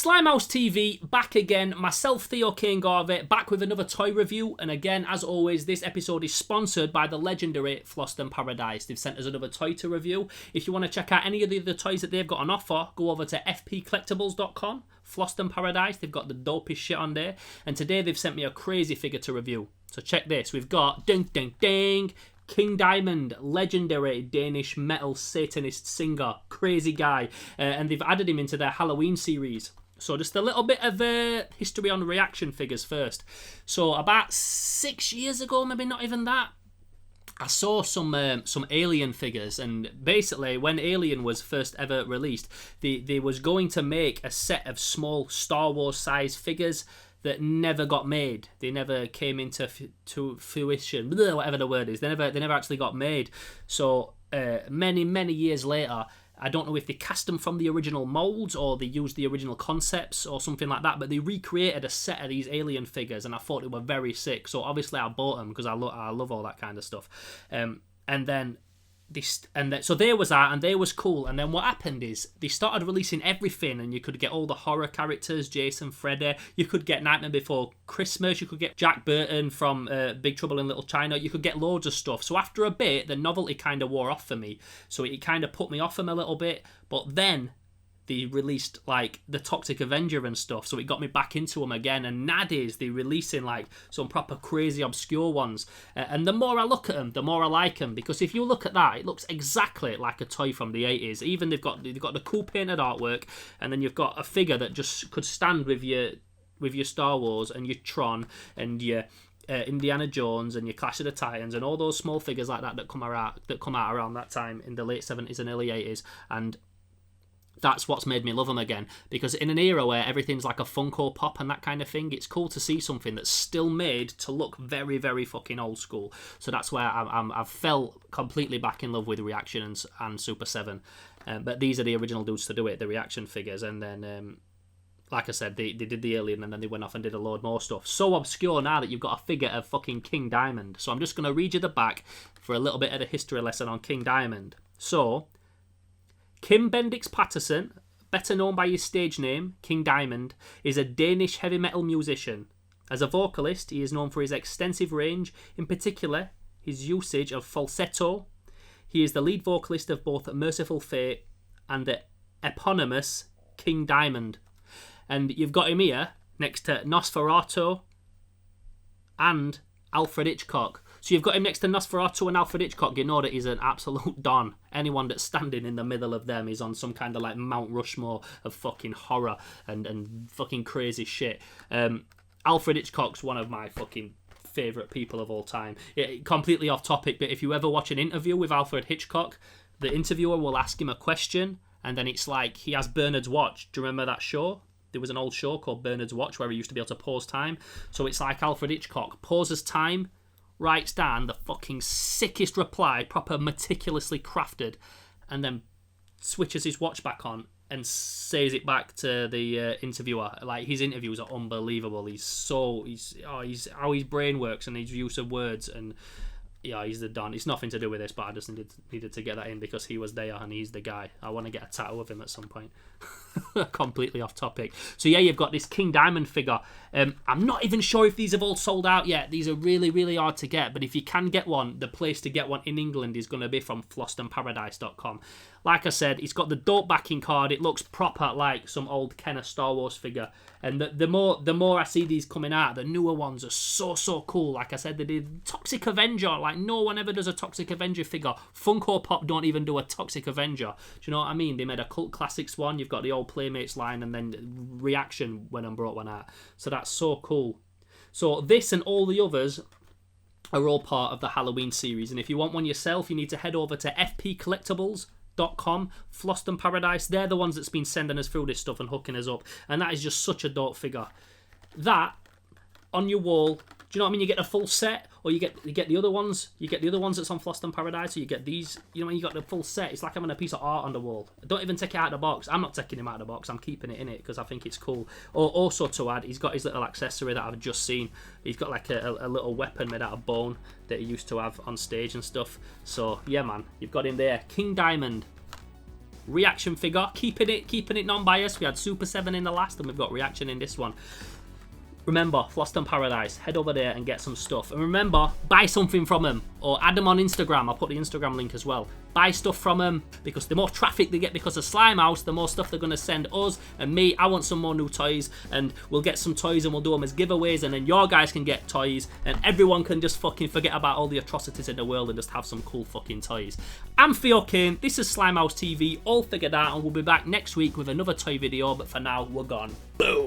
Slimehouse TV, back again. Myself, Theo Kane Garvey, back with another toy review. And again, as always, this episode is sponsored by the legendary Floston Paradise. They've sent us another toy to review. If you want to check out any of the other toys that they've got on offer, go over to fpcollectibles.com. Floston Paradise, they've got the dopest shit on there. And today they've sent me a crazy figure to review. So check this. We've got, ding, ding, ding, King Diamond, legendary Danish metal satanist singer, crazy guy, and they've added him into their Halloween series. So just a little bit of history on reaction figures first. So about 6 years ago, maybe not even that, I saw some Alien figures, and basically when Alien was first ever released, they was going to make a set of small Star Wars size figures that never got made. They never came into fruition, whatever the word is. They never actually got made. So many years later, I don't know if they cast them from the original molds or they used the original concepts or something like that, but they recreated a set of these Alien figures, and I thought they were very sick. So obviously I bought them because I love all that kind of stuff. So there was that, and they was cool. And then what happened is they started releasing everything, and you could get all the horror characters, Jason, Freddy. You could get Nightmare Before Christmas. You could get Jack Burton from Big Trouble in Little China. You could get loads of stuff. So after a bit, the novelty kind of wore off for me. So it kind of put me off them a little bit. But then they released like the Toxic Avenger and stuff, so it got me back into them again. And nowadays they're releasing like some proper crazy obscure ones, and the more I look at them, the more I like them, because if you look at that, it looks exactly like a toy from the 80s. Even they've got the cool painted artwork, and then you've got a figure that just could stand with your Star Wars and your Tron and your Indiana Jones and your Clash of the Titans and all those small figures like that come out around that time in the late 70s and early 80s. And that's what's made me love them again, because in an era where everything's like a Funko Pop and that kind of thing, it's cool to see something that's still made to look very, very fucking old school. So that's where I've fell completely back in love with Reaction and Super 7. But these are the original dudes to do it, the Reaction figures. And then, like I said, they did the Alien, and then they went off and did a load more stuff. So obscure now that you've got a figure of fucking King Diamond. So I'm just going to read you the back for a little bit of the history lesson on King Diamond. So Kim Bendix Patterson, better known by his stage name, King Diamond, is a Danish heavy metal musician. As a vocalist, he is known for his extensive range, in particular, his usage of falsetto. He is the lead vocalist of both Merciful Fate and the eponymous King Diamond. And you've got him here next to Nosferatu and Alfred Hitchcock. So you've got him next to Nosferatu and Alfred Hitchcock. You know that he's an absolute don. Anyone that's standing in the middle of them is on some kind of like Mount Rushmore of fucking horror and fucking crazy shit. Alfred Hitchcock's one of my fucking favourite people of all time. Completely off topic, but if you ever watch an interview with Alfred Hitchcock, the interviewer will ask him a question, and then it's like he has Bernard's watch. Do you remember that show? There was an old show called Bernard's Watch where he used to be able to pause time. So it's like Alfred Hitchcock pauses time, writes down the fucking sickest reply, proper meticulously crafted, and then switches his watch back on and says it back to the interviewer. Like, his interviews are unbelievable. He's how his brain works and his use of words, and yeah, he's the don. It's nothing to do with this, but I just needed to get that in because he was there and he's the guy. I want to get a tattoo of him at some point. Completely off topic. So yeah, you've got this King Diamond figure. I'm not even sure if these have all sold out yet. These are really, really hard to get, but if you can get one, the place to get one in England is going to be from flostonparadise.com. Like I said, it's got the dope backing card. It looks proper like some old Kenner Star Wars figure. And the more I see these coming out, the newer ones are so cool. Like I said, they did Toxic Avenger. Like, no one ever does a Toxic Avenger figure. Funko Pop don't even do a Toxic Avenger. Do you know what I mean? They made a Cult Classics one. You've got the old Playmates line, and then Reaction went and brought one out. So that's so cool. So this and all the others are all part of the Halloween series. And if you want one yourself, you need to head over to fpcollectibles.com, Floston Paradise. They're the ones that's been sending us through this stuff and hooking us up, and that is just such a dope figure. That on your wall, do you know what I mean? You get a full set, or you get the other ones. You get the other ones that's on Floston Paradise, or you get these. You know, when you got the full set, it's like having a piece of art on the wall. Don't even take it out of the box. I'm not taking him out of the box. I'm keeping it in it because I think it's cool. Or also to add, he's got his little accessory that I've just seen. He's got like a little weapon made out of bone that he used to have on stage and stuff. So yeah, man, you've got him there, King Diamond. reaction figure, keeping it non-biased. We had Super 7 in the last, and we've got reaction in this one. Remember, Floston Paradise, head over there and get some stuff. And remember, buy something from them, or add them on Instagram. I'll put the Instagram link as well. Buy stuff from them, because the more traffic they get because of Slimehouse, the more stuff they're going to send us and me. I want some more new toys, and we'll get some toys and we'll do them as giveaways, and then your guys can get toys, and everyone can just fucking forget about all the atrocities in the world and just have some cool fucking toys. I'm Theo Kane, this is Slimehouse TV, all figured out, and we'll be back next week with another toy video, but for now, we're gone. Boom!